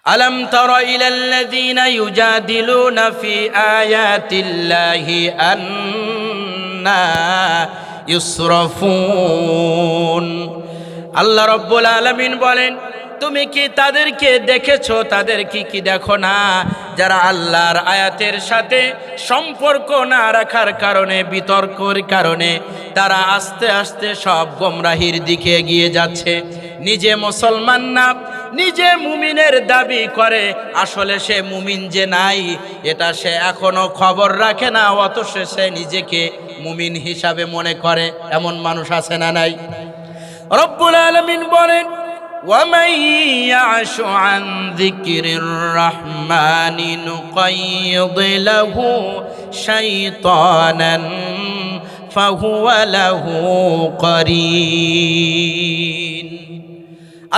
আলম তারা ইলাল্লাযীনা ইউজাদিলুনা ফি আয়াতিল্লাহি আন্না ইউসরাফুন। আল্লাহ রাব্বুল আলামিন বলেন, তুমি কি তাদেরকে দেখেছো? তাদের কি দেখো না, যারা আল্লাহর আয়াতের সাথে সম্পর্ক না রাখার কারণে, বিতর্কের কারণে তারা আস্তে আস্তে সব গোমরাহির দিকে এগিয়ে যাচ্ছে। নিজে মুসলমান না, নিজে মুমিনের দাবি করে, আসলে সে মুমিন যে নাই এটা সে এখনো খবর রাখে না, অথচ সে নিজেকে মুমিন হিসাবে মনে করে। এমন মানুষ আছে না নাই? রব্বুল আলামিন বলেন, وَمَن يَعْشُ عَن ذِكْرِ الرَّحْمَنِ نُقَيِّضْ لَهُ شَيْطَانًا فَهُوَ لَهُ قَرِينٌ।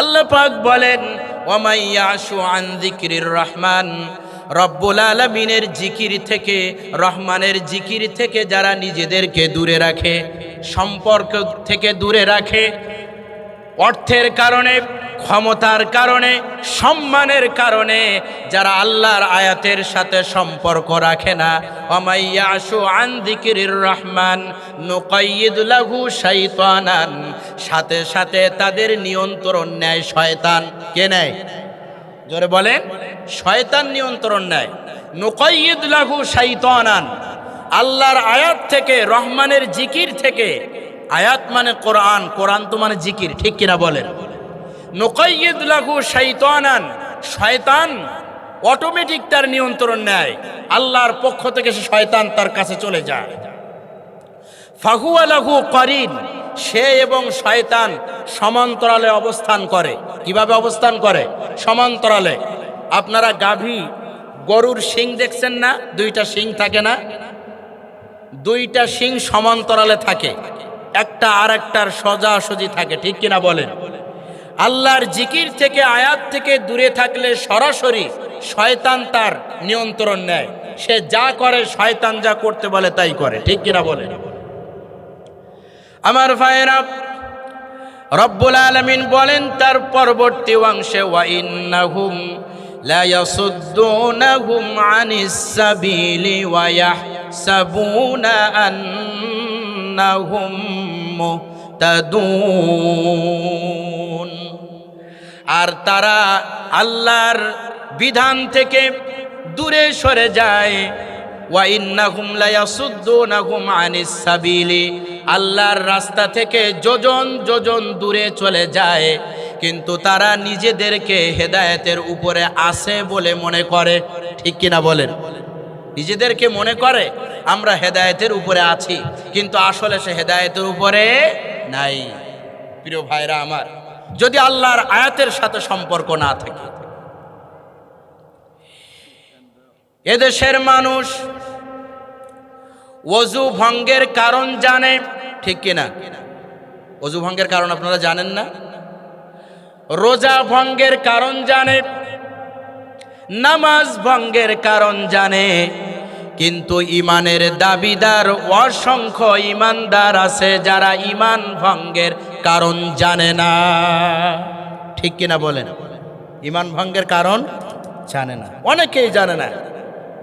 আল্লাহ পাক বলেন, ওয়ামাই ইয়াশু আন যিকরির রহমান, রব্বুল আলামিনের জিকির থেকে, রহমানের জিকির থেকে যারা নিজেদেরকে দূরে রাখে, সম্পর্ক থেকে দূরে রাখে, অর্থের কারণে, ক্ষমতার কারণে, সম্মানের কারণে যারা আল্লাহর আয়াতের সাথে সম্পর্ক রাখে না, ওয়ামাই ইয়াশু আন যিকরির রহমান নুকাইয়িদ লাহু শাইতানান, সাথে সাথে তাদের নিয়ন্ত্রণ নেয় শয়তান। কে নেয়? জোরে বলেন, শয়তান নিয়ন্ত্রণ নেয়। নুকাইয়িদ লাহু শাইতানান, আল্লাহর আয়াত থেকে, রহমানের জিকির থেকে, আয়াত মানে কোরআন, কোরআন তো মানে জিকির, ঠিক কিনা বলেন? নুকাইয়িদ লাহু শাইতানান, শয়তান অটোমেটিক তার নিয়ন্ত্রণ নেয়, আল্লাহর পক্ষ থেকে সে শয়তান তার কাছে চলে যায়। ফাহুয়া লাহু করিন, সে এবং শয়তান সমান্তরালে অবস্থান করে। কিভাবে অবস্থান করে? সমান্তরালে। আপনারা গাভী, গরুর শিং দেখছেন না? দুইটা শিং থাকে না? দুইটা শিং সমান্তরালে থাকে, একটা আর একটার সোজাসুজি থাকে, ঠিক কিনা বলেন? আল্লাহর জিকির থেকে, আয়াত থেকে দূরে থাকলে সরাসরি শয়তান তার নিয়ন্ত্রণ নেয়। সে যা করে, শয়তান যা করতে বলে তাই করে, ঠিক কিনা বলেন? আমার ভাইয়েরা, রব্বুল আলামিন বলেন তার পরবর্তী অংশে, ওয়া ইন্নাহুম লা ইয়াসুদ্দুনাহুম আনিস সাবিলি ওয়া ইয়াহসাবুনা আন্নাহুম মুহতাদুন। আর তারা আল্লাহর বিধান থেকে দূরে সরে যায়। ওয়া ইন্নাহুম লা ইয়াসুদ্দুনাহুম আনিস সাবিলি, আল্লাহর রাস্তা থেকে যোজন যোজন দূরে চলে যায়, কিন্তু তারা নিজেদেরকে হেদায়েতের উপরে আছে বলে মনে করে, ঠিক কিনা বলেন? নিজেদেরকে মনে করে আমরা হেদায়েতের উপরে আছি, কিন্তু আসলে সে হেদায়েতের উপরে নাই। প্রিয় ভাইরা আমার, যদি আল্লাহর আয়াতের সাথে সম্পর্ক না থাকে, এদেশের মানুষ ওযু ভঙ্গের কারণ জানে, ঠিক কিনা? ওযু ভঙ্গের কারণ আপনারা জানেন না? রোজা ভঙ্গের কারণ জানে, নামাজ ভঙ্গের কারণ জানে, কিন্তু ইমানের দাবিদার অসংখ্য ইমানদার আছে যারা ইমান ভঙ্গের কারণ জানে না, ঠিক কিনা বলেন? ইমান ভঙ্গের কারণ জানে না, অনেকেই জানে না।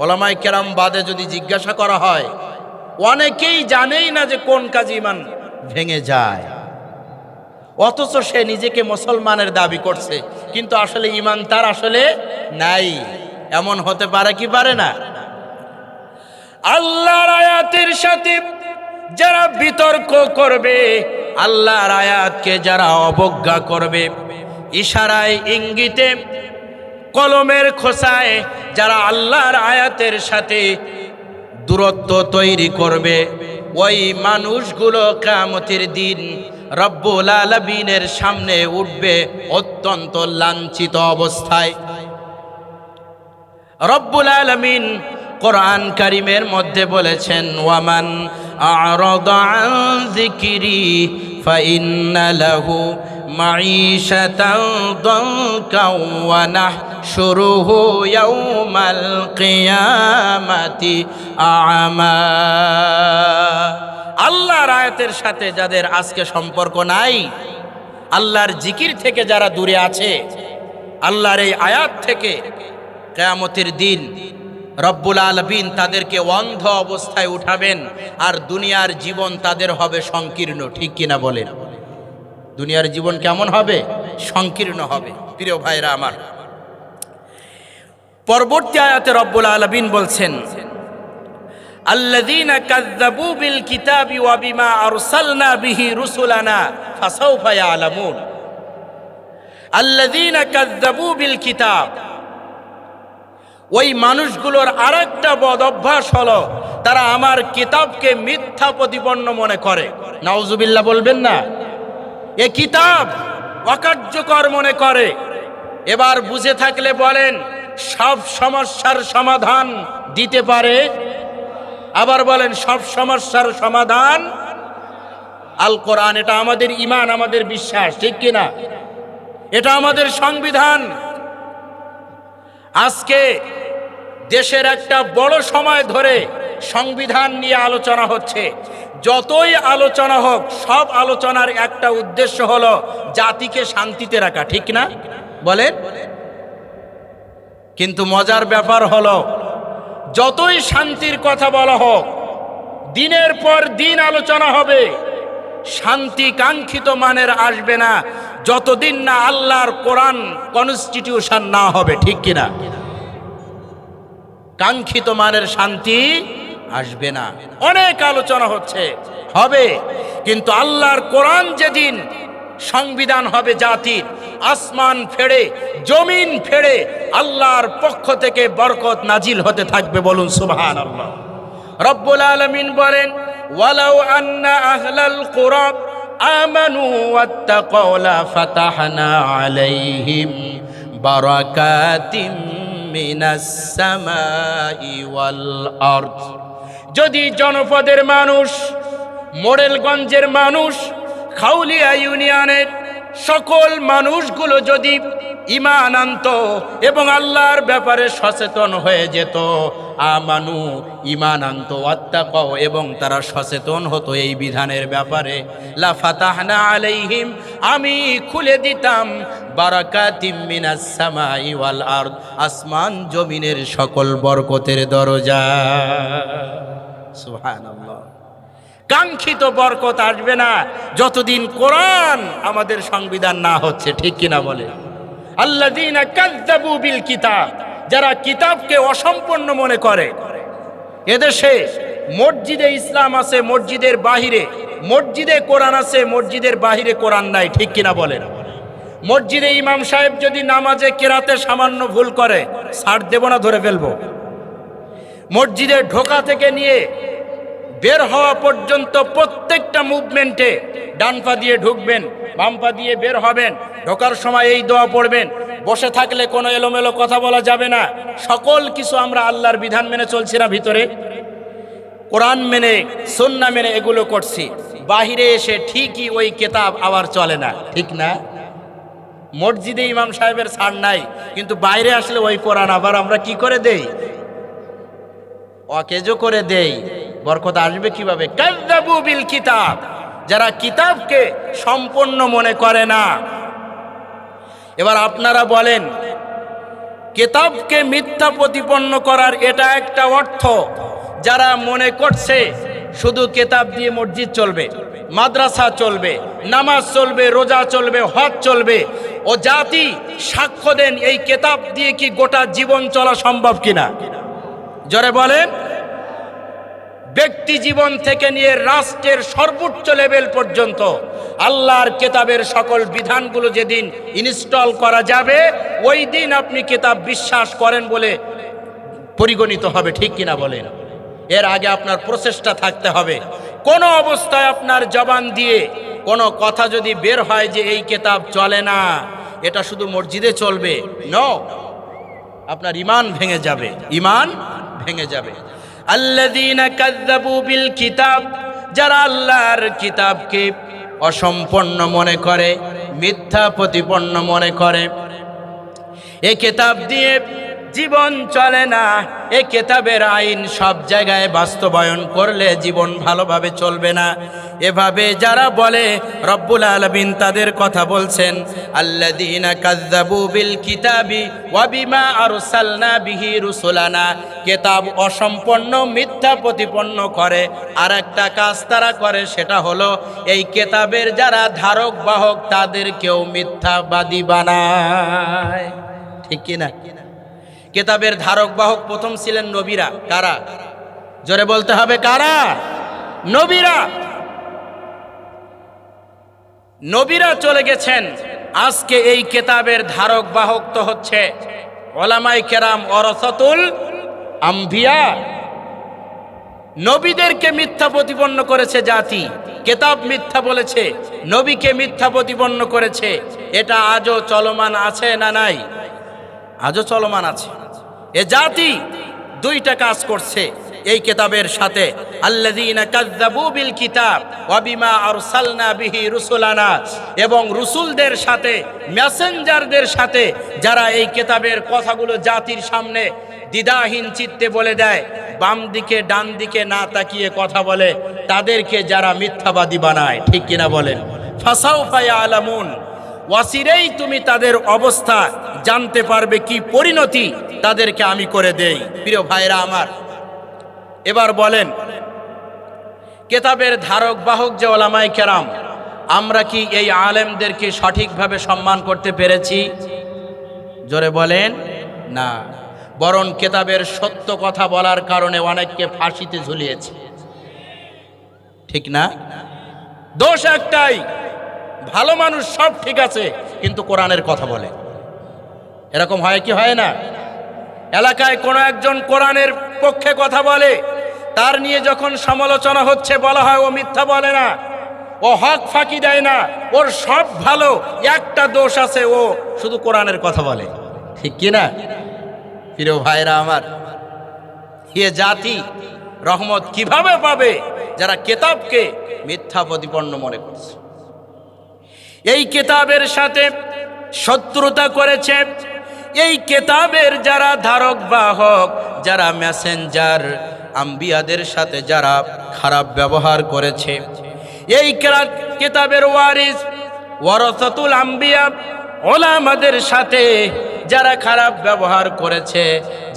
ওলামায়ে কেরাম বাদে যদি জিজ্ঞাসা করা হয়, অনেকেই জানেই না যে কোন কাজে ইমান ভেঙে যায়, অথচ সে নিজেকে মুসলমানের দাবি করছে, কিন্তু আসলে ইমান তার আসলে নাই। এমন হতে পারে কি পারে না? আল্লাহর আয়াতের সাথে যারা বিতর্ক করবে, আল্লাহর আয়াতকে যারা অবজ্ঞা করবে, ইশারায়, ইঙ্গিতে, কলমের খোসায় যারা আল্লাহর আয়াতের সাথে দূরত্ব তৈরি করবে, ওই মানুষগুলো কিয়ামতের দিন রব্বুল আলামিনের সামনে উঠবে অত্যন্ত লাঞ্ছিত অবস্থায়। রব্বুল আলামিন কোরআন কারীমের মধ্যে বলেছেন, ওয়ামান আ'রাদা আন যিকরি ফাইন্না লাহু মাঈশাতান দানকা ওয়া নাহশুরুহু ইয়াওমাল কিয়ামাতি আ'মা। আল্লাহর আয়াতের সাথে যাদের আজকে সম্পর্ক নাই, আল্লাহর জিকির থেকে যারা দূরে আছে, আল্লাহর এই আয়াত থেকে কিয়ামতের দিন রব্বুল আলামিন তাদেরকে অন্ধ অবস্থায় উঠাবেন, আর দুনিয়ার জীবন তাদের হবে সংকীর্ণ। ঠিক কিনা বলেন? দুনিয়ার জীবন কেমন হবে? সংকীর্ণ হবে। প্রিয় ভাইরা আমার, পরবর্তী আয়াতে রব্বুল আলামিন বলছেন, আল্লাযীনা কাযযাবু বিল কিতাবি ওয়া বিমা আরসালনা বিহি রুসুলানা ফাসাউফা ইয়ালামুন। আল্লাযীনা কাযযাবু বিল কিতাব, ওই মানুষগুলোর আরেকটা বদ অভ্যাস হলো তারা আমার কিতাবকে মিথ্যা প্রতিপন্ন মনে করে। নাউজুবিল্লাহ বলবেন না? এ কিতাব অকার্যকর মনে করে। এবার বুঝে থাকলে বলেন, সব সমস্যার সমাধান দিতে পারে? আবার বলেন, সব সমস্যার সমাধান আল কোরআন। এটা আমাদের ঈমান, আমাদের বিশ্বাস, ঠিক কিনা? এটা আমাদের সংবিধান। আজকে দেশের একটা বড় সময় ধরে সংবিধান নিয়ে আলোচনা হচ্ছে। যতই আলোচনা হোক, সব আলোচনার একটা উদ্দেশ্য হলো জাতিকে শান্তিতে রাখা, ঠিক না বলেন? কিন্তু মজার ব্যাপার হলো, যতই শান্তির কথা বলা হোক, দিনের পর দিন আলোচনা হবে, শান্তি কাঙ্ক্ষিত মানের আসবে না যতদিন না আল্লাহর কোরআন কনস্টিটিউশন না হবে, ঠিক কিনা? কাঙ্ক্ষিত মানের শান্তি আসবে না। অনেক আলোচনা হচ্ছে, হবে, কিন্তু আল্লাহর কোরআন যেদিন সংবিধান হবে জাতির, আসমান ফেড়ে জমিন ফেড়ে আল্লাহর পক্ষ থেকে বরকত নাজিল হতে থাকবে। বলুন সুবহানাল্লাহ। রব্বুল আলামিন বলেন, ওয়ালাউ আন্না আহলাল কুরা আমানু ওয়াত্তাকাউ লা ফাতাহনা আলাইহিম বারাকাতিম মিনাস সামাই ওয়াল আরদ। যদি জনপদের মানুষ, মোড়েলগঞ্জের মানুষ, খাউলিয়া ইউনিয়নের সকল মানুষগুলো যদি ঈমান আনতো এবং আল্লাহর ব্যাপারে সচেতন হয়ে যেত, আমানু ঈমান আনতো, ওয়াত্তাকাউ এবং তারা সচেতন হতো এই বিধানের ব্যাপারে, লা ফাতাহনা আলাইহিম আমি খুলে দিতাম বারাকাতিম মিনাস সামাই ওয়াল আরদ আসমান জমিনের সকল বরকতের দরজা। সুবহানাল্লাহ। কাঙ্ক্ষিত বরকত আসবে না যতদিন কোরআন আমাদের সংবিধান না হচ্ছে, ঠিক কিনা বলে? আল্লাযীনা কাযযাবু বিল কিতাব, যারা কিতাবকে অসম্পূর্ণ মনে করে। এদেশে মসজিদে ইসলাম আছে, মসজিদের বাহিরে মসজিদে কোরআন আছে, মসজিদের বাহিরে কোরআন নাই, ঠিক কিনা বলেন? মসজিদে ইমাম সাহেব যদি নামাজে কেরাতে সামান্য ভুল করে, ছাড় দেব না, ধরে ফেলবো। মসজিদে ঢোকা থেকে নিয়ে বের হওয়া পর্যন্ত প্রত্যেকটা মুভমেন্টে ডান পা দিয়ে ঢুকবেন, বাম পা দিয়ে বের হবেন, ঢোকার সময় এই দোয়া পড়বেন, বসে থাকলে কোনো এলোমেলো কথা বলা যাবে না। সকল কিছু আমরা আল্লাহর বিধান মেনে চলছি না, ভিতরে কোরআন মেনে সুন্নাহ মেনে এগুলো করছি। বাহিরে এসে ঠিকই ওই কিতাব আবার চলে না, ঠিক না? মসজিদে ইমাম সাহেবের ছাড় নাই, কিন্তু বাইরে আসলে ওই কোরআন আবার আমরা কি করে দেই? অকেজো করে দেই। বরকত আসবে কিভাবে? কাযযাবু বিল কিতাব, যারা কিতাবকে সম্পূর্ণ মনে করে না। এবার আপনারা বলেন, কিতাবকে মিথ্যা প্রতিপন্ন করার এটা একটা অর্থ। যারা মনে করছে শুধু কিতাব দিয়ে মসজিদ চলবে, মাদ্রাসা চলবে, নামাজ চলবে, রোজা চলবে, হজ চলবে, ও জাতি সাক্ষ্য দেন এই কিতাব দিয়ে কি গোটা জীবন চলা সম্ভব কিনা? জোরে বলেন। ব্যক্তি জীবন থেকে নিয়ে রাষ্ট্রের সর্বোচ্চ লেভেল পর্যন্ত আল্লাহর কিতাবের সকল বিধানগুলো যেদিন ইনস্টল করা যাবে, ওই দিন আপনি কিতাব বিশ্বাস করেন বলে পরিগণিত হবে, ঠিক কিনা বলেন? এর আগে আপনার প্রচেষ্টা থাকতে হবে। কোনো অবস্থায় আপনার জবান দিয়ে কোনো কথা যদি বের হয় যে এই কিতাব চলে না, এটা শুধু মসজিদে চলবে, নো, আপনার ঈমান ভেঙে যাবে, ঈমান ভেঙে যাবে। আল্লাযীনা কাযযাবু বিল কিতাব, যারা আল্লাহর কিতাবকে অসম্পূর্ণ মনে করে, মিথ্যা প্রতিপন্ন মনে করে। এই কিতাব দিয়ে জীবন চলে না। এই কিতাবের আইন সব জায়গায় বাস্তবায়ন করলে জীবন ভালোভাবে চলবে না। এভাবে যারা বলে রব্বুল আলামিন তাদের কথা বলছেন, আল্লাযীনা কাযযাবু বিল কিতাবি ওয়া বিমা আরসালনা বিহি রুসুলানা। কিতাব অসম্পূর্ণ মিথ্যা প্রতিপন্ন করে। আর একটা কাজ তারা করে, সেটা হলো এই কিতাবের যারা ধারক বাহক তাদেরকেও মিথ্যাবাদী বানায়। ঠিক কিনা? কিতাবের ধারক বাহক প্রথম ছিলেন নবীরা। কারা? জোরে বলতে হবে, কারা? নবীরা। নবীরা চলে গেছেন, আজকে এই কিতাবের ধারক বাহক তো হচ্ছে উলামায়ে কেরাম ওয়ারাসাতুল আম্বিয়া। নবীদেরকে মিথ্যা প্রতিপন্ন করেছে জাতি, কিতাব মিথ্যা বলেছে, নবীকে মিথ্যা প্রতিপন্ন করেছে। এটা আজও চলমান আছে না নাই? আজও চলমান আছে। এ জাতি দুইটা কাজ করছে এই কিতাবের সাথে, আল্লাযীনা কাযযাবু বিল কিতাব ওয়া বিমা আরসালনা বিহি রুসুলানা, এবং রসুলদের সাথে, মেসেঞ্জারদের সাথে যারা এই কিতাবের কথাগুলো জাতির সামনে দ্বিধাহীন চিত্তে বলে দেয়, বাম দিকে ডান দিকে না তাকিয়ে কথা বলে, তাদেরকে যারা মিথ্যাবাদী বানায়। ঠিক কিনা বলেন? ফাসাউফা ইয়ালামুন, ওয়াসিরেই তুমি তাদের অবস্থা জানতে পারবে, কি পরিণতি তাদেরকে আমি করে দেই। প্রিয় ভাইরা আমার, এবার বলেন, কিতাবের ধারক বাহক যে উলামায়ে কেরাম, আমরা কি এই আলেমদেরকে সঠিকভাবে সম্মান করতে পেরেছি? জোরে বলেন না। বরং কিতাবের সত্য কথা বলার কারণে অনেককে ফাঁসিতে ঝুলিয়েছে। ঠিক না? দোষ একটাই, ভালো মানুষ সব ঠিক আছে কিন্তু কোরআনের কথা বলে। এরকম হয় কি হয় না? এলাকায় কোনো একজন কোরআনের পক্ষে কথা বলে, তার নিয়ে যখন সমালোচনা হচ্ছে, বলা হয় ও মিথ্যা বলে না, ও হক ফাঁকি দেয় না, ওর সব ভালো, একটা দোষ আছে, ও শুধু কোরআনের কথা বলে। ঠিক কি না? প্রিয় ভাইরা আমার, এ জাতি রহমত কিভাবে পাবে যারা কিতাবকে মিথ্যা প্রতিপন্ন মনে করছে, এই কিতাবের সাথে শত্রুতা করেছে, এই কিতাবের যারা ধারক বাহক, যারা মেসেঞ্জার, আম্বিয়াদের সাথে যারা খারাপ ব্যবহার করেছে, এই কিতাবের ওয়ারিস ওয়ারাসাতুল আম্বিয়া উলামাদের সাথে যারা খারাপ ব্যবহার করেছে,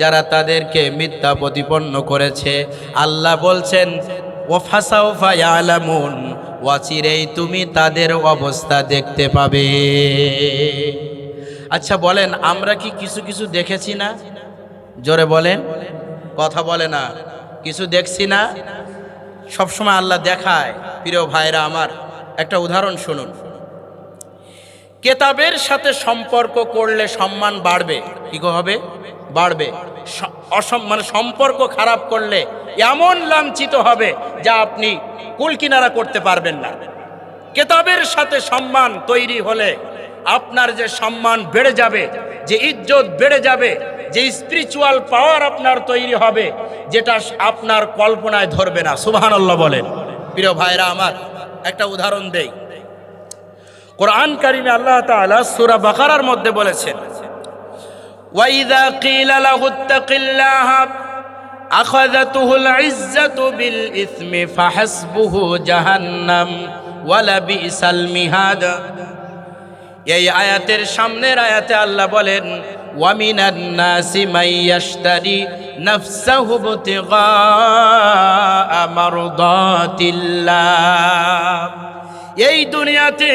যারা তাদেরকে মিথ্যা প্রতিপন্ন করেছে, আল্লাহ বলছেন ওয়াফাসাউফা ইয়ালামুন, ওয়াচিরেই তুমি তাদের অবস্থা দেখতে পাবে। আচ্ছা বলেন, আমরা কি কিছু কিছু দেখেছি না? জোরে বলেন, কথা বলে না। কিছু দেখছি না? সবসময় আল্লাহ দেখায়। প্রিয় ভাইরা আমার, একটা উদাহরণ শুনুন। কিতাবের সাথে সম্পর্ক করলে সম্মান বাড়বে। কি হবে? বাড়বে। মানে সম্পর্ক খারাপ করলে এমন লাঞ্ছিত হবে যা আপনি কুলকিনারা করতে পারবেন না। কিতাবের সাথে সম্মান তৈরি হলে আপনার যে সম্মান বেড়ে যাবে, যে ইজ্জত বেড়ে যাবে, যে স্পিরিচুয়াল পাওয়ার আপনার তৈরি হবে, যেটা আপনার কল্পনায় ধরবে না। সুবহানাল্লাহ বলেন। প্রিয় ভাইরা আমার, একটা উদাহরণ দেই। কোরআন কারিমে আল্লাহ তাআলা সূরা বাকারার মধ্যে বলেছেন, ওয়াইযা কিলা লাহু ইত্তাকিল্লাহা আখাযাতুহুল ইজ্জাতু বিল ইসমি ফাহাসবুহু জাহান্নাম ওয়ালা বিসাল মিহাদ। এই আয়াতের সামনের আয়াতে আল্লাহ বলেন, ওয়া মিনান নাসি মান ইয়াশতারি নাফসাহু ইবতিগা মারদাতিল্লাহ। এই দুনিয়াতে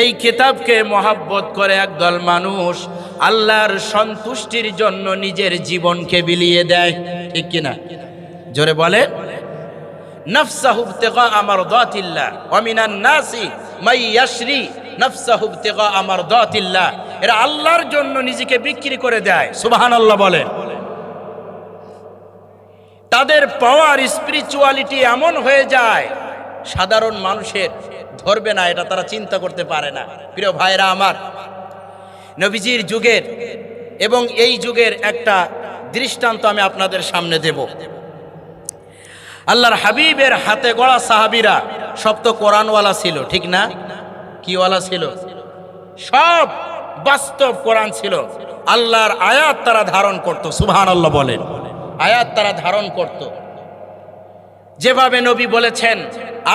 এই কিতাবকে মহব্বত করে একদল মানুষ আল্লাহর সন্তুষ্টির জন্য নিজের জীবনকে বিলিয়ে দেয়। ঠিক কিনা? জোরে বলে, নাফসাহু ইবতিগা মারদাতিল্লাহ ওয়া মিনান নাসি মান ইয়াশরি নাফসাহু ইবতিগা মারদাতিল্লাহ। এরা আল্লাহর জন্য নিজেকে বিক্রি করে দেয়। সুবহানাল্লাহ বলেন। তাদের পাওয়ার, স্পিরিচুয়ালিটি এমন হয়ে যায় সাধারণ মানুষের ধরবে না, এটা তারা চিন্তা করতে পারে না। প্রিয় ভাইরা আমার, নবীজির যুগের এবং এই যুগের একটা দৃষ্টান্ত আমি আপনাদের সামনে দেব। আল্লাহর হাবিবের হাতে গড়া সাহাবীরা সব তো কোরআনওয়ালা ছিল, ঠিক না? কিওয়ালা ছিল? সব বাস্তব কোরআন ছিল। আল্লাহর আয়াত তারা ধারণ করত। সুবহানাল্লাহ বলেন। আয়াত তারা ধারণ করত। যেভাবে নবী বলেছেন,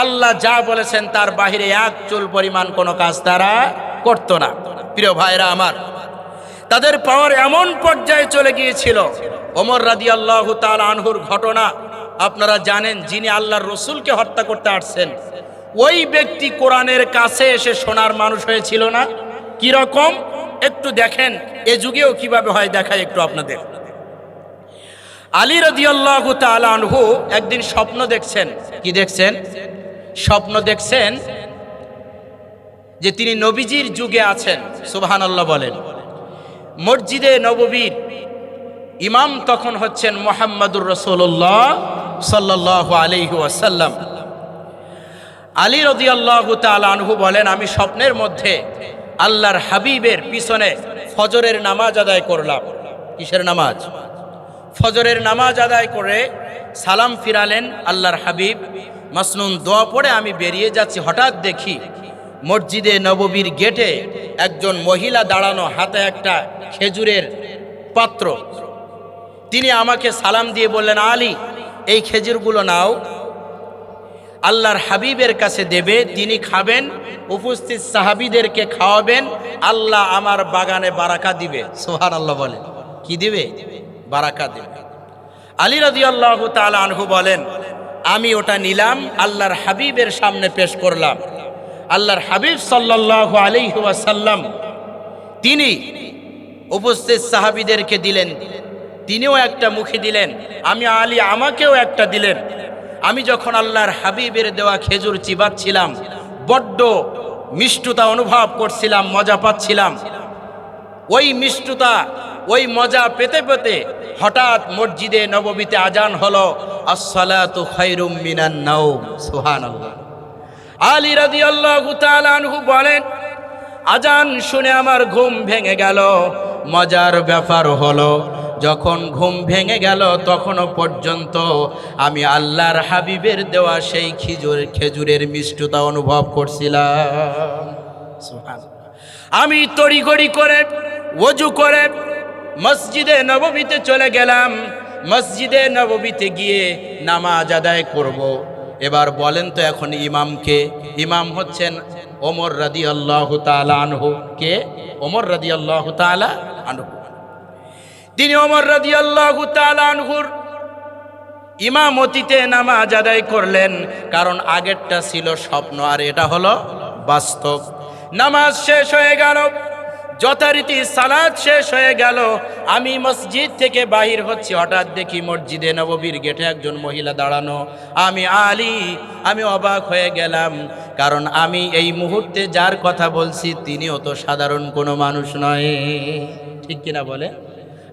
আল্লাহ যা বলেছেন তার বাহিরে এক চুল পরিমাণ কোনো কাজ তারা করত না। প্রিয় ভাইরা আমার, তাদের পাওয়ার এমন পর্যায়ে চলে গিয়েছিল। ওমর রাদিয়াল্লাহু তাআলা আনহুর ঘটনা আপনারা জানেন, যিনি আল্লাহর রসুলকে হত্যা করতে আসছেন, ওই ব্যক্তি কোরআনের কাছে এসে শোনার মানুষ হয়েছিল না? কি রকম একটু দেখেন, এ যুগেও কিভাবে হয় দেখাই একটু আপনাদের। আলী রাদিয়াল্লাহু তাআলা আনহু একদিন স্বপ্ন দেখছেন। কি দেখছেন? স্বপ্ন দেখছেন যে তিনি নবীজির যুগে আছেন। সুবহানাল্লাহ বলেন। মসজিদে নববীর ইমাম তখন হচ্ছেন মুহাম্মদুর রাসূলুল্লাহ সাল্লাল্লাহু আলাইহি ওয়াসাল্লাম। আলী রাদিয়াল্লাহু তাআলা আনহু বলেন, আমি স্বপ্নের মধ্যে আল্লাহর হাবিবের পিছনে ফজরের নামাজ আদায় করলাম। কিসের নামাজ? ফজরের নামাজ আদায় করে সালাম ফিরালেন আল্লাহর হাবিব, মাসনুন দোয়া পড়ে আমি বেরিয়ে যাচ্ছি। হঠাৎ দেখি মসজিদে নববীর গেটে একজন মহিলা দাঁড়ানো, হাতে একটা খেজুরের পাত্র। তিনি আমাকে সালাম দিয়ে বললেন, আলী, এই খেজুরগুলো নাও, আল্লাহর হাবিবের কাছে দেবে, তিনি খাবেন, উপস্থিত সাহাবীদেরকে খাওয়াবেন, আল্লাহ আমার বাগানে বারাকা দিবে। সুবহানাল্লাহ বলেন। কি দিবে? বারাকা দিবে। আলী রাদিয়াল্লাহু তাআলা আনহু বলেন, আমি ওটা নিলাম, আল্লাহর হাবিবের সামনে পেশ করলাম। আল্লাহর হাবিব সাল্লাল্লাহু আলাইহি ওয়াসাল্লাম তিনি উপস্থিত সাহাবীদেরকে দিলেন, তিনিও একটা মুখে দিলেন। আমি আলী আমাকেও একটা দিলেন। আমি যখন আল্লাহর হাবিবের দেওয়া খেজুর চিবাচ্ছিলাম, বড্ড মিষ্টতা অনুভব করছিলাম, মজা পাচ্ছিলাম। ওই মিষ্টতা, ওই মজা পেতে পেতে হঠাৎ মসজিদে নববীতে আজান হলো, আসসালাতু খায়রুম মিনান নাওম। সুবহানাল্লাহ। আলী রাদিয়াল্লাহু তাআলা আনহু বলেন, আজান শুনে আমার ঘুম ভেঙে গেল। মজার ব্যাপার হলো, যখন ঘুম ভেঙে গেল তখনও পর্যন্ত আমি আল্লাহর হাবিবের দেওয়া সেই খেজুরের মিষ্টতা অনুভব করছিলাম। সুবহানাল্লাহ। আমি তড়িঘড়ি করে ওযু করে মসজিদে নববীতে চলে গেলাম। মসজিদে নববীতে গিয়ে নামাজ আদায় করব। এবার বলেন তো এখন ইমামকে? ইমাম হচ্ছেন ওমর রাদিয়াল্লাহু তাআলা আনহু। কে? ওমর রাদিয়াল্লাহু তাআলা আনহু। তিনি ওমর রাদিয়াল্লাহু তাআলা আনহুর ইমামতিতে নামাজ আদায় করলেন, কারণ আগেরটা ছিল স্বপ্ন আর এটা হলো বাস্তব। নামাজ শেষ হয়ে গেল, যথারীতি সালাত শেষ হয়ে গেল। আমি মসজিদ থেকে বাহির হচ্ছি, হঠাৎ দেখি মসজিদে নববীর গেটে একজন মহিলা দাঁড়ানো। আমি আলী, আমি অবাক হয়ে গেলাম, কারণ আমি এই মুহূর্তে যার কথা বলছি তিনিও তো সাধারণ কোনো মানুষ নয়। ঠিক কিনা বলে?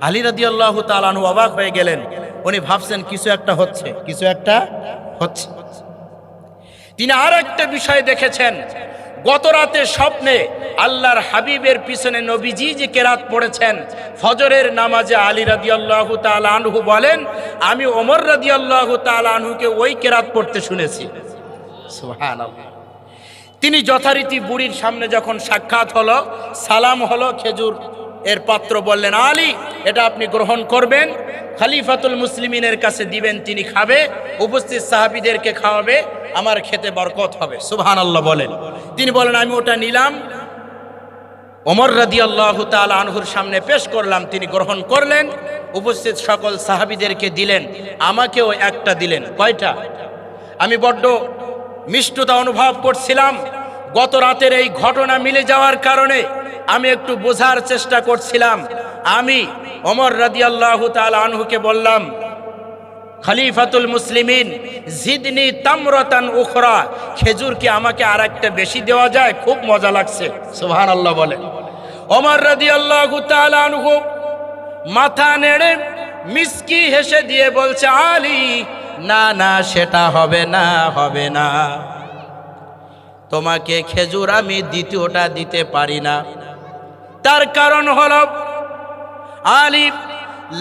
আলী রাদিয়াল্লাহু তাআলা আনহু অবাক হয়ে গেলেন। উনি ভাবছেন কিছু একটা হচ্ছে, কিছু একটা হচ্ছে। তিনি আর একটা বিষয় দেখেছেন। গত রাতে স্বপ্নে আল্লাহর হাবিবের পিছনে নবীজি যে কেরাত পড়েছেন ফজরের নামাজে, আলী রাদিয়াল্লাহু তাআলা আনহু বলেন, আমি ওমর রাদিয়াল্লাহু তাআলা আনহুকে ওই কেরাত পড়তে শুনেছি। সুবহানাল্লাহ। তিনি যথারীতি বুড়ির সামনে যখন সাক্ষাৎ হলো, সালাম হলো, খেজুর এর পাত্র বললেন, আলী, এটা আপনি গ্রহণ করবেন, খলিফাতুল মুসলিমিনের কাছে দিবেন, তিনি খাবে, উপস্থিত সাহাবীদেরকে খাওয়াবে, আমার খেতে বরকত হবে। সুবহানাল্লাহ বলেন। তিনি বলেন, আমি ওটা নিলাম, ওমর রাদিয়াল্লাহু তাআলা আনহুর সামনে পেশ করলাম, তিনি গ্রহণ করলেন, উপস্থিত সকল সাহাবীদেরকে দিলেন, আমাকেও একটা দিলেন। কয়টা? আমি বড্ড মিষ্টতা অনুভব করছিলাম। গত রাতের এই ঘটনা মিলে যাওয়ার কারণে আমি একটু বোঝার চেষ্টা করছিলাম। আমি ওমর রাদিয়াল্লাহু তাআলা আনহুকে বললাম, খলিফাতুল মুসলিমিন, জিদনি তামরাতান উখরা, খেজুর কি আমাকে আর একটা বেশি দেওয়া যায়? খুব মজা লাগছে। সুবহানাল্লাহ বলে। ওমর রাদিয়াল্লাহু তাআলা আনহু মাথা নেড়ে মিসকি হেসে দিয়ে বলছে, আলী, না না, সেটা হবে না, হবে না, তোমাকে খেজুর আমি দ্বিতীয়টা দিতে পারি না। তার কারণ হলো, আলী,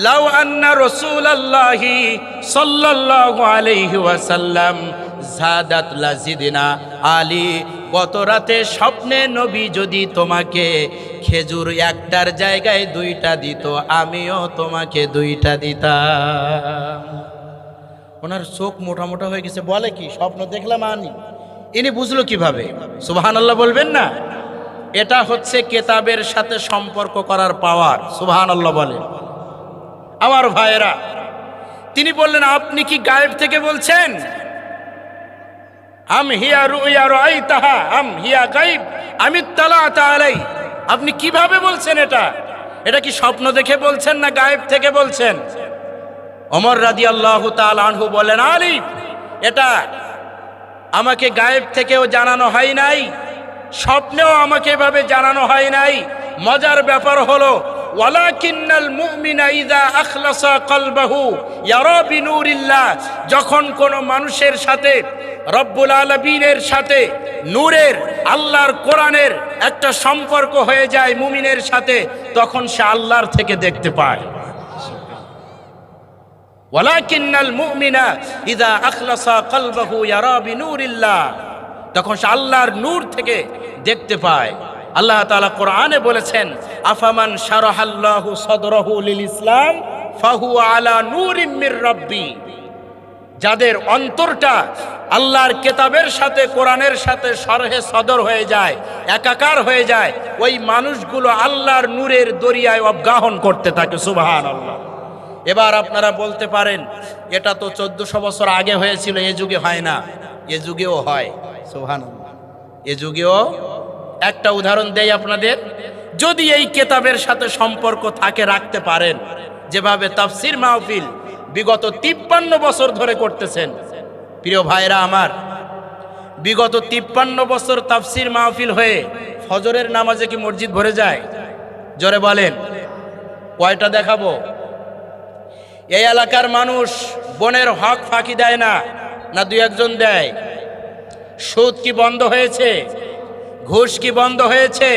লাউ আন্না রাসূলুল্লাহি সাল্লাল্লাহু আলাইহি ওয়াসাল্লাম যাদাত লাজিদনা, আলী, গত রাতে স্বপ্নে নবী যদি তোমাকে খেজুর একটার জায়গায় দুইটা দিত, আমিও তোমাকে দুইটা দিতাম। ওনার চোখ মোটা মোটা হয়ে গেছে, বলে কি স্বপ্ন দেখলাম আনি। ইনি বুঝলো কিভাবে? সুবহানাল্লাহ বলবেন না? এটা হচ্ছে কেতাবের সাথে সম্পর্ক করার পাওয়ার। সুবহানাল্লাহ বলেন। আমার ভাইয়েরা, তিনি বললেন, আপনি কি গায়েব থেকে বলছেন? আম হিয়া রুইয়া রাআইতাহা আম হিয়া গায়ব আমি তালাতা আলাই। আপনি কিভাবে বলছেন এটা? এটা কি স্বপ্ন দেখে বলছেন না গায়েব থেকে বলছেন? ওমর রাদিয়াল্লাহু তাআলা আনহু বলেন, আলী, এটা আমাকে গায়েব থেকেও জানানো হয় নাই, স্বপ্নেও আমাকে এভাবে জানানো হয় নাই। মজার ব্যাপার হলো, ওয়ালাকিন্নাল মুমিনা ইযা আখলাসা কলবাহু ইয়ারা বিনুরিল্লাহ, যখন কোন মানুষের সাথে রব্বুল আলামিনের সাথে নূরের আল্লাহর কোরআনের একটা সম্পর্ক হয়ে যায় মুমিনের সাথে, তখন সে আল্লাহর থেকে দেখতে পায়। ওয়ালাকিন্নাল মুমিনা ইযা আখলাসা কলবাহু ইয়ারা বিনুরিল্লাহ, তখন সে আল্লাহর নূর থেকে দেখতে পায়। আল্লাহ তাআলা কোরআনে বলেছেন, আফামান শারাহাল্লাহু সাদরাহু লিল ইসলাম ফাহুয়া আলা নূরিম মির রাব্বি, যাদের অন্তরটা আল্লাহর কিতাবের সাথে কোরআনের সাথে শরহে সদর হয়ে যায়, একাকার হয়ে যায়, ওই মানুষগুলো আল্লাহর নূরের দরিয়ায় অবগাহন করতে থাকে। সুবহানাল্লাহ। এবার আপনারা বলতে পারেন, এটা তো 1400 বছর আগে হয়েছিল, এ যুগে হয় না। এ যুগেও হয়। সুবহানাল্লাহ। এ যুগেও একটা উদাহরণ দেই আপনাদের। যদি এই কিতাবের সাথে সম্পর্ক থাকে, রাখতে পারেন, যেভাবে তাফসীর মাহফিল বিগত 53 বছর ধরে করতেছেন, প্রিয় ভাইরা আমার, বিগত 53 বছর তাফসীর মাহফিল হয়ে ফজরের নামাজে কি মসজিদ ভরে যায়? জোরে বলেন। কয়টা দেখাবো? এই এলাকার মানুষ বনের হক ফাঁকি দেয় না, না দুই একজন দেয়? সুদ কি বন্ধ হয়েছে? ঘুষ কি বন্ধ হয়েছে?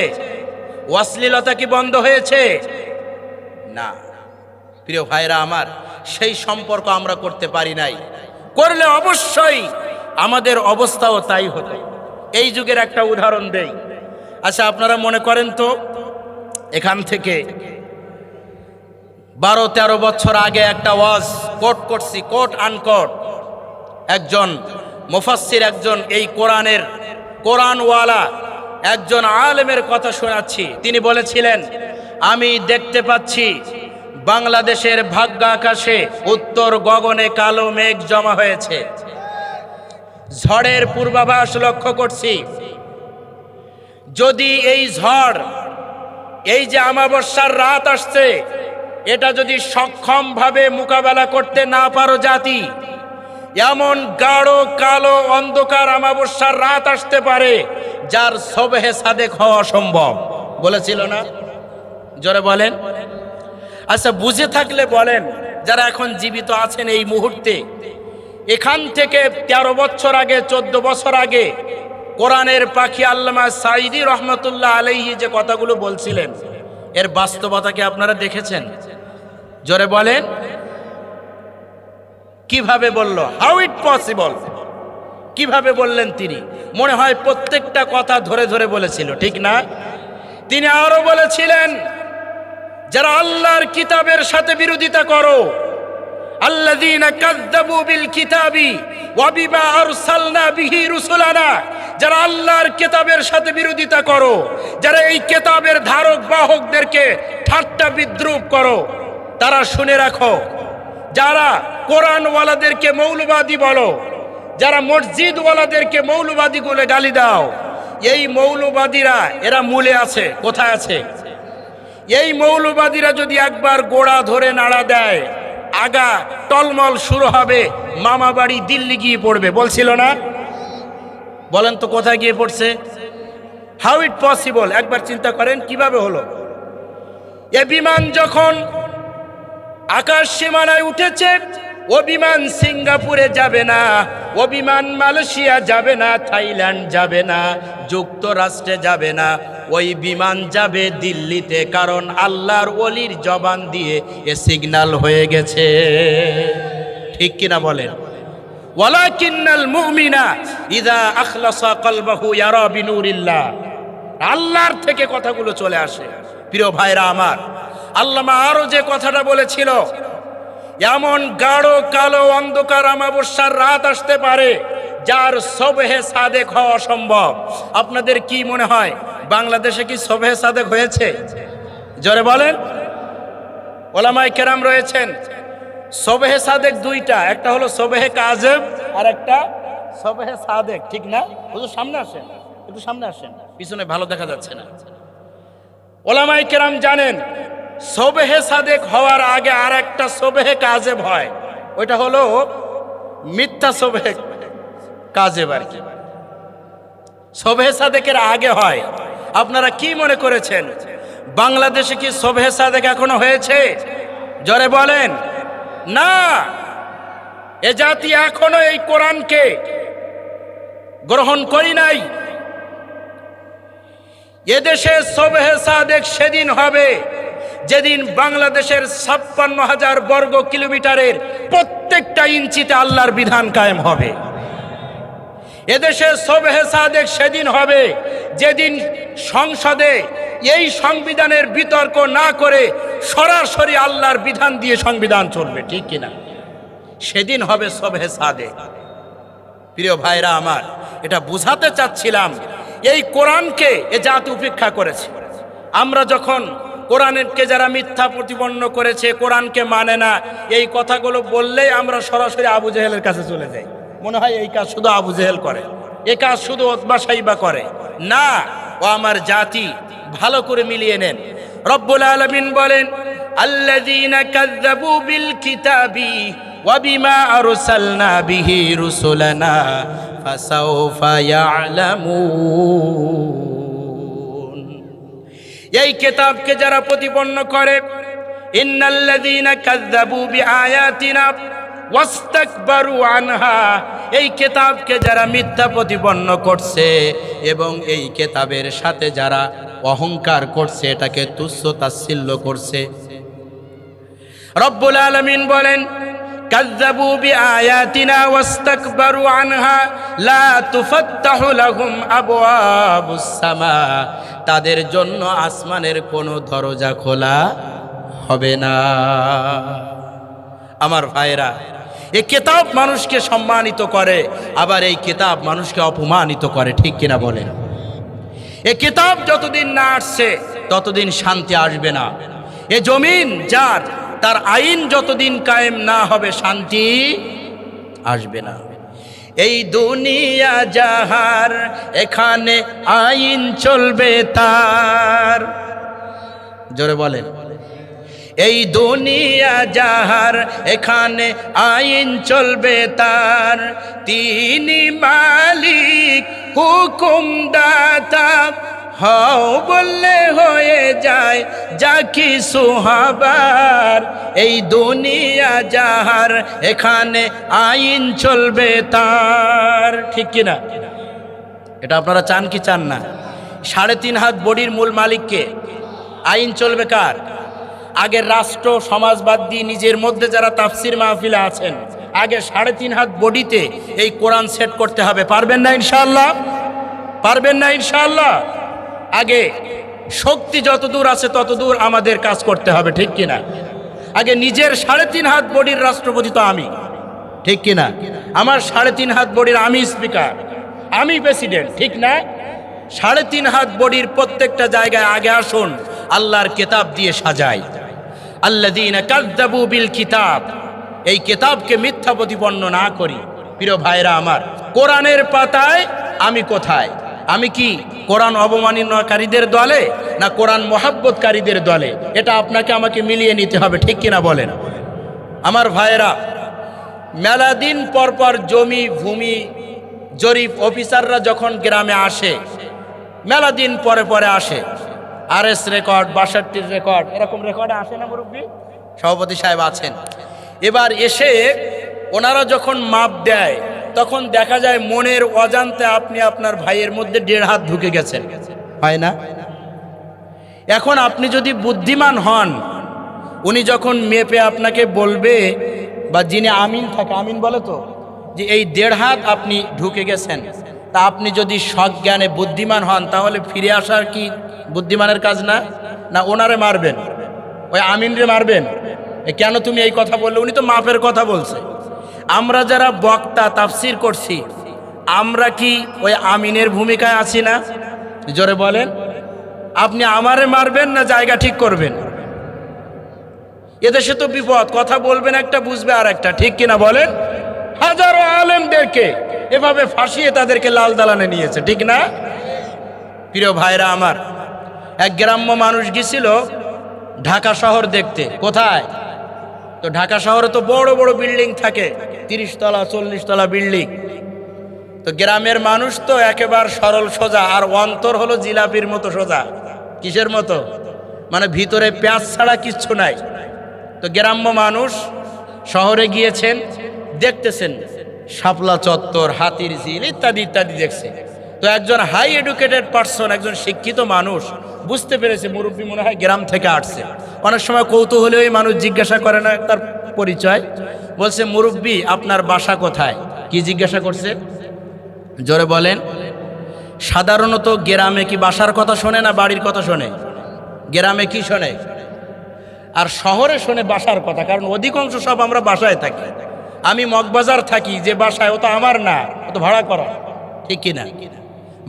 অশ্লীলতা কি বন্ধ হয়েছে? না। প্রিয় ভাইরা আমার, সেই সম্পর্ক আমরা করতে পারি নাই। করলে অবশ্যই আমাদের অবস্থাও তাই হতো। এই যুগের একটা উদাহরণ দেই। আচ্ছা, আপনারা মনে করেন তো, এখান থেকে 12-13 বছর আগে একটা ওয়াজ কোট করছি, কোট আনকোট, একজন মুফাসসির, একজন এই কোরআনওয়ালা একজন আলেমের কথা শোনাচ্ছি। তিনি বলেছিলেন, আমি দেখতে পাচ্ছি বাংলাদেশের ভাগ্য আকাশে উত্তর গগনে কালো মেঘ জমা হয়েছে, ঝড়ের পূর্বাভাস লক্ষ্য করছি। যদি এই ঝড়, এই যে অমাবস্যার রাত আসছে, এটা যদি সক্ষমভাবে মোকাবেলা করতে না পারো জাতি, এমন গাঢ় কালো অন্ধকার অমাবস্যার রাত আসতে পারে যার সবহে সাদেক হওয়া অসম্ভব। বলেছিল না? জোরে বলেন। আচ্ছা, বুঝে থাকলে বলেন, যারা এখন জীবিত আছেন এই মুহূর্তে, এখান থেকে 13 বছর আগে, 14 বছর আগে কোরআনের পাখি আল্লামা সাঈদী রহমতুল্লাহ আলাইহি যে কথাগুলো বলছিলেন, এর বাস্তবতাকে আপনারা দেখেছেন? জোরে বলেন। কিভাবে বলল? How it possible? কিভাবে বললেন তিনি? মনে হয় প্রত্যেকটা কথা ধরে ধরে বলেছিল, ঠিক না? তিনি আরো বলেছিলেন, যারা আল্লাহর কিতাবের সাথে বিরোধিতা করো, আল্লাযীনা কাযযাবু বিল কিতাবি ওয়া বিমা আরসালনা বিহি রুসুলানা, যারা আল্লাহর কিতাবের সাথে বিরোধিতা করো, যারা এই কিতাবের ধারক বাহকদেরকে ঠাট্টা বিদ্রুপ করো, তারা শুনে রাখো, যারা কোরআনওয়ালাদেরকে মৌলবাদী বলো, যারা মসজিদওয়ালাদেরকে মৌলবাদী বলে গালি দাও, এই মৌলবাদীরা এরা মূলে আছে। কোথায় আছে? এই মৌলবাদীরা যদি একবার গোড়া ধরে নাড়া দেয়, আগা টলমল শুরু হবে, মামা বাড়ি দিল্লি গিয়ে পড়বে। বলছিল না? বলেন তো কোথায় গিয়ে পড়ছে? How it possible? একবার চিন্তা করেন কিভাবে হলো। এ বিমান যখন আকাশ সীমানায় উঠেছে, ও বিমান সিঙ্গাপুরে যাবে না, ও বিমান মালয়েশিয়া যাবে না, থাইল্যান্ড যাবে না, যুক্তরাষ্ট্রে যাবে না, ওই বিমান যাবে দিল্লিতে। কারণ আল্লাহর ওলির জবান দিয়ে এ সিগন্যাল হয়ে গেছে। ঠিক কিনা বলেন? ওয়ালাকিন্নাল মুমিনা ইযা আখলাসা কলবাহু ইয়ারা বিনুরিল্লাহ। আল্লাহর থেকে কথাগুলো চলে আসে। প্রিয় ভাইরা আমার, আল্লামা আরো যে কথাটা বলেছিল, এমন গাঢ় কালো অন্ধকার অমাবস্যার রাত আসতে পারে যার সবহে সাদেক হওয়া অসম্ভব। আপনাদের কি মনে হয় বাংলাদেশে কি সবহে সাদেক হয়েছে? জোরে বলেন। ওলামায়ে কেরাম রয়েছেন, সবহে সাদেক দুইটা, একটা হলো সবহে কাযেব আর একটা সবহে সাদেক, ঠিক না? হুজুর সামনে আসেন, একটু সামনে আসেন, পিছনে ভালো দেখা যাচ্ছে না। ওলামায়ে কেরাম জানেন সবহে সাদেক হওয়ার আগে আর একটা সবহে কাযেব হয়, ওইটা হলো মিথ্যা সবহে কাযেব আর কি। সবহে সাদেকের আগে হয়। আপনারা কি মনে করেছেন বাংলাদেশে কি সবহে সাদেক এখনো হয়েছে? জোরে বলেন না। এ জাতি এখনো এই কোরআনকে গ্রহণ করি নাই। এদেশে সবহে সাদেক সেদিন হবে যেদিন বাংলাদেশের 56,000 বর্গ কিলোমিটারের প্রত্যেকটা ইঞ্চিতে আল্লাহর বিধান কায়েম হবে। এদেশে সবহে সাদেক সেদিন হবে যেদিন সংসদে এই সংবিধানের বিতর্ক না করে সরাসরি আল্লাহর বিধান দিয়ে সংবিধান চলবে, ঠিক কিনা? সেদিন হবে সবহে সাদেক। প্রিয় ভাইরা আমার, এটা বুঝাতে চাচ্ছিলাম, এই কোরআনকে এ জাতি উপেক্ষা করেছে। আমরা যখন কোরআনকে যারা মিথ্যা প্রতিপন্ন করেছে, কোরআনকে মানে না, এই কথাগুলো বললেই আমরা সরাসরি আবু জেহেলের কাছে চলে যাই। মনে হয় এই কাজ শুধু আবু জেহেল করে, এই কাজ শুধু উতবা সাইবা করে। না, ও আমার জাতি, ভালো করে মিলিয়ে নেন। রব্বুল আলামিন বলেন, আল্লাযীনা কাযযাবু বিল কিতাবি ওয়া বিমা আরসালনা বিহি রুসুলানা ফাসাউফা ইয়ালামুন। এই কিতাবকে যারা প্রতিপন্ন করে, ইন্নাল্লাযীনা কাযযাবু বিআয়াতিনা ওয়াস্তাকবারু আনহা, এই কিতাবকে যারা মিথ্যা প্রতিপন্ন করছে এবং এই কিতাবের সাথে যারা অহংকার করছে, এটাকে তুচ্ছ তাচ্ছিল্য করছে। রব্বুল আলামিন বলেন, কাযযাবু বিআয়াতিনা ওয়াস্তাকবারু আনহা লা তুফাত্তাহু লাহুম আবওয়াবুস সামা, তাদের জন্য আসমানের কোনো দরজা খোলা হবে না। আমার ভাইরা, এই কিতাব মানুষকে সম্মানিত করে, আবার এই কিতাব মানুষকে অপমানিত করে, ঠিক কিনা বলেন? এই কিতাব যতদিন না আসছে ততদিন শান্তি আসবে না। এ জমিন যার, তার আইন যতদিন কায়েম না হবে শান্তি আসবে না। এই দুনিয়া যাহার, এখানে আইন চলবে তার। জোরে বলেন। এই দুনিয়া যাহার, এখানে আইন চলবে তার। তিনি মালিক হুকুমদাতা, হও বললে হয়ে যায় যা কিছু হবার। এই দুনিয়া যাহার, এখানে আইন চলবে তার, ঠিক কিনা? এটা আপনারা চান কি চান না? 3.5 হাত বডির মূল মালিককে, আইন চলবে কার? আগে রাষ্ট্র সমাজবাদ দিয়ে নিজের মধ্যে যারা তাফসির মাহফিলে আছেন, আগে 3.5 হাত বডিতে এই কোরআন সেট করতে হবে। পারবেন না ইনশাআল্লাহ? পারবেন না ইনশাআল্লাহ? আগে শক্তি যতদূর আছে ততদূর আমাদের কাজ করতে হবে, ঠিক কিনা? আগে নিজের 3.5 হাত বডির রাষ্ট্রপতি তো আমি, ঠিক কিনা? আমার 3.5 হাত বডির আমি স্পিকার, আমি প্রেসিডেন্ট, ঠিক না? 3.5 হাত বডির প্রত্যেকটা জায়গায় আগে আসুন আল্লাহর কিতাব দিয়ে সাজাই। আল্লাযীনা কাযযাবু বিল কিতাব, এই কিতাবকে মিথ্যা প্রতিপন্ন না করি। প্রিয় ভাইরা আমার, কোরআনের পাতায় আমি কোথায়? আমি কি কোরআন অবমাননাকারীদের দলে না কোরআন মহাব্বতকারীদের দলে? এটা আপনাকে আমাকে মিলিয়ে নিতে হবে, ঠিক কিনা বলেন? আমার ভাইরা, মেলা দিন পর পর জমি ভূমি জরিপ অফিসাররা যখন গ্রামে আসে, মেলা দিন পরে পরে আসে, RS রেকর্ড, 62 রেকর্ড, এরকম রেকর্ডে আসে না মুরব্বী? সভাপতি সাহেব আছেন। এবার এসে ওনারা যখন মাপ দেয়, তখন দেখা যায় মনের অজান্তে আপনি আপনার ভাইয়ের মধ্যে 1.5 হাত ঢুকে গেছেন, হয় না? এখন আপনি যদি বুদ্ধিমান হন, উনি যখন মেপে আপনাকে বলবে, বা যিনি আমিন থাকে, আমিন বলে তো, যে এই 1.5 হাত আপনি ঢুকে গেছেন, তা আপনি যদি সজ্ঞানে বুদ্ধিমান হন তাহলে ফিরে আসার কি বুদ্ধিমানের কাজ না? না ওনারে মারবেন, ওই আমিনরে মারবেন? কেন তুমি এই কথা বললে? উনি তো মাফের কথা বলছে। আমরা যারা বক্তা তাফসির করছি, আমরা কি ওই আমিনের ভূমিকায় আছি না? জোরে বলেন। আপনি আমারে মারবেন না জায়গা ঠিক করবেন? এদেশে তো বিপদ, কথা বলবেন একটা, বুঝবে আর একটা, ঠিক কিনা বলেন? হাজারো আলেমদেরকে এভাবে ফাঁসিয়ে তাদেরকে লাল দালানে নিয়েছে, ঠিক না? প্রিয় ভাইরা আমার, এক গ্রাম্য মানুষ গেছিল ঢাকা শহর দেখতে। কোথায়? তো ঢাকা শহরে তো বড় বড় বিল্ডিং থাকে, 30 তলা 40 তলা বিল্ডিং। তো গ্রামের মানুষ তো একেবারে সরল সোজা, আর অন্তর হলো জিলাপির মতো সোজা। কিসের মতো? মানে ভিতরে পেঁয়াজ ছাড়া কিচ্ছু নাই। তো গ্রাম্য মানুষ শহরে গিয়েছেন, দেখতেছেন শাপলা চত্বর, হাতির ঝিল ইত্যাদি ইত্যাদি দেখছে। তো একজন হাই এডুকেটেড পারসন, একজন শিক্ষিত মানুষ বুঝতে পেরেছে মুরব্বী মনে হয় গ্রাম থেকে আসছে। অনেক সময় কৌতূহলী ওই মানুষ জিজ্ঞাসা করে না তার পরিচয়, বলছে মুরব্বী আপনার বাসা কোথায়? কি জিজ্ঞাসা করছে? জোরে বলেন। সাধারণত গ্রামে কি বাসার কথা শোনে না বাড়ির কথা শোনে? গ্রামে কি শোনে? আর শহরে শোনে বাসার কথা, কারণ অধিকাংশ সব আমরা বাসায় থাকি। আমি মগবাজার থাকি, যে বাসায়, ও তো আমার না, ও তো ভাড়া করা, ঠিক কিনা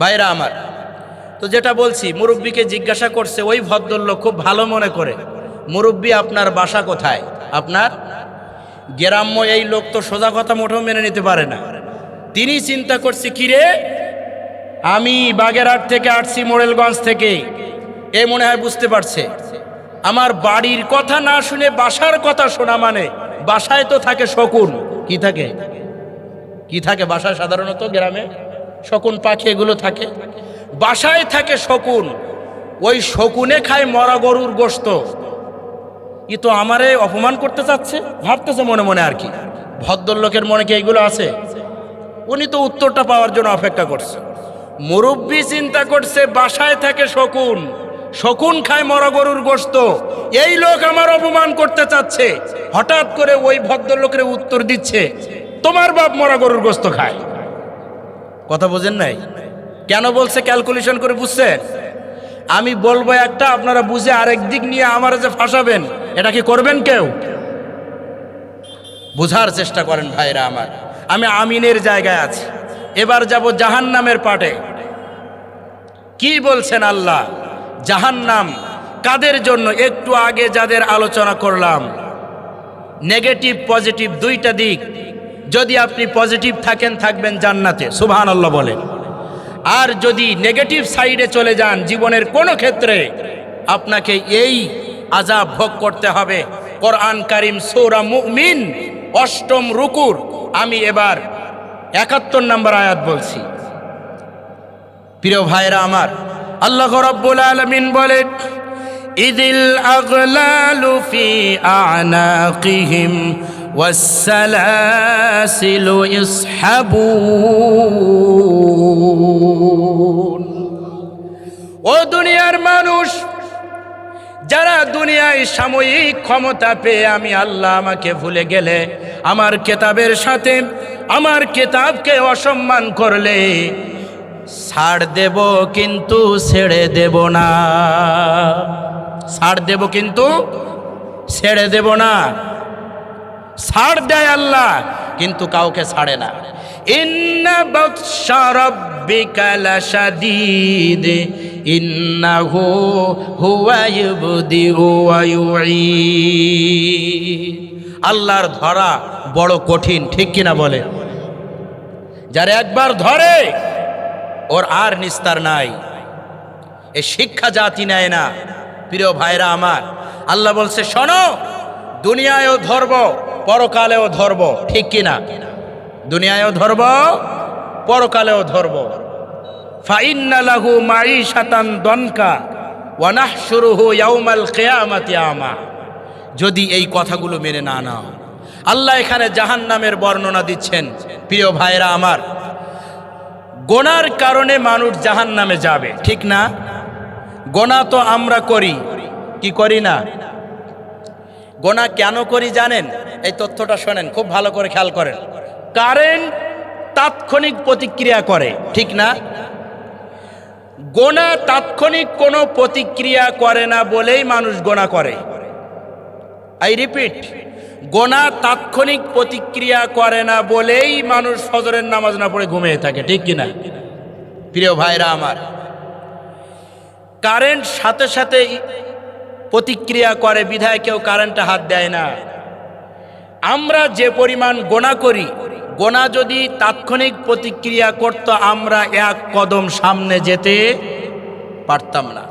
ভাইরা আমার? তো যেটা বলছি, মুরব্বীকে জিজ্ঞাসা করছে ওই ভদ্রলোক খুব ভালো মনে করে, মুরব্বী আপনার বাসা কোথায়? আপনার গ্রাম্য। এই লোক তো সোজা কথা মোটেও মেনে নিতে পারে না। তিনি চিন্তা করছে, কিরে আমি বাগেরহাট থেকে আসছি, মোড়েলগঞ্জ থেকে, এ মনে হয় বুঝতে পারছে। আমার বাড়ির কথা না শুনে বাসার কথা শোনা মানে, বাসায় তো থাকে শকুন। কি থাকে? কি থাকে বাসায়? সাধারণত গ্রামে শকুন পাখি এগুলো থাকে। বাসায় থাকে শকুন, ওই শকুনে খায় মরা গরুর গোশত। ই তো আমারে অপমান করতে চাচ্ছে, ভাবতেছে মনে মনে আর কি। ভদ্রলোকের মনে কি এইগুলো আছে? উনি তো উত্তরটা পাওয়ার জন্য অপেক্ষা করছে। মুরব্বী চিন্তা করছে বাসায় থাকে শকুন, শকুন খায় মরা গরুর গোশত, এই লোক আমার অপমান করতে চাচ্ছে। হঠাৎ করে ওই ভদ্রলোকের উত্তর দিচ্ছে, তোমার বাপ মরা গরুর গোশত খায়। কথা বোঝেন নাই? কেন বলছে ক্যালকুলেশন করে বুঝছেন? আমি বলবো একটা, আপনারা বুঝে আরেক দিক নিয়ে আমার যে ফাঁসাবেন, এটা কি করবেন কেউ? বুঝার চেষ্টা করেন ভাইরা আমার। আমি আমিনের জায়গায় আছি, এবার যাব জাহান্নামের পাটে। কি বলছেন আল্লাহ? জাহান্নাম কাদের জন্য? একটু আগে যাদের আলোচনা করলাম, নেগেটিভ পজিটিভ দুইটা দিক। যদি আপনি পজিটিভ থাকেন, থাকবেন জান্নাতে, সুবহানাল্লাহ বলেন। আর যদি নেগেটিভ সাইডে চলে যান, জীবনের কোনো ক্ষেত্রে আপনাকে এই আযাব ভোগ করতে হবে। কোরআন কারীম সূরা মুমিন 8ম রুকুর আমি এবার 71 নম্বর আয়াত বলছি। প্রিয় ভাইরা আমার, আল্লাহ রাব্বুল আলামিন বলেন, ইযিল আগলালু ফি আ'নাকিহিম ওয়াসসালাসিলু ইসহাবুন। ও দুনিয়ার মানুষ, যারা দুনিয়ায় সাময়িক ক্ষমতা পেয়ে আমি আল্লাহ আমাকে ভুলে গেলে, আমার কেতাবের সাথে আমার কেতাবকে অসম্মান করলে, ছাড় দেব কিন্তু ছেড়ে দেব না। ছাড় দেব কিন্তু ছেড়ে দেব না। ছাড় দেয় আল্লাহ, কিন্তু কাউকে ছাড়ে না। ইন্না বাতশা রাব্বিকা লাশাদীদ ইন্নাহু হুয়া ইবদিউ ওয়া ইউঈদ। আল্লাহর ধরা বড় কঠিন, ঠিক কিনা বলে? যারা একবার ধরে ওর আর নিস্তার নাই। এ শিক্ষা জাতি নেয় না। প্রিয় ভাইরা আমার, আল্লাহ বলছে, শোনো, দুনিয়ায়ও ধরব, পরকালেও ধরব, ঠিক কিনা? দুনিয়ায়ও ধরব, পরকালেও ধরব। ফাইন্না লাহু মাঈশাতান দনকা ওয়া নাহশুরুহু ইয়াউমাল কিয়ামাতি আমা। যদি এই কথাগুলো মেনে না নাও, আল্লাহ এখানে জাহান্নামের বর্ণনা দিচ্ছেন। প্রিয় ভাইরা আমার, গোনার কারণে মানুষ জাহান্নামে যাবে, ঠিক না? গোনা তো আমরা করি, কি করি না? গোনা কেন করি জানেন? এই তথ্যটা শোনেন, খুব ভালো করে খেয়াল করেন। কারেন্ট তাৎক্ষণিক প্রতিক্রিয়া করে, ঠিক না? গোনা তাৎক্ষণিক কোনো প্রতিক্রিয়া করে না বলেই মানুষ গোনা করে। আই রিপিট, গোনা তাৎক্ষণিক প্রতিক্রিয়া করে না বলেই মানুষ ফজরের নামাজ না পড়ে ঘুমিয়ে থাকে, ঠিক কিনা? প্রিয় ভাইরা আমার, কারেন্ট সাথে সাথে প্রতিক্রিয়া করে বিধায় কেউ কারেন্টে হাত দেয় না। আমরা যে পরিমাণ গোনা করি, গোনা যদি তাৎক্ষণিক প্রতিক্রিয়া করত আমরা এক কদম সামনে যেতে পারতাম না।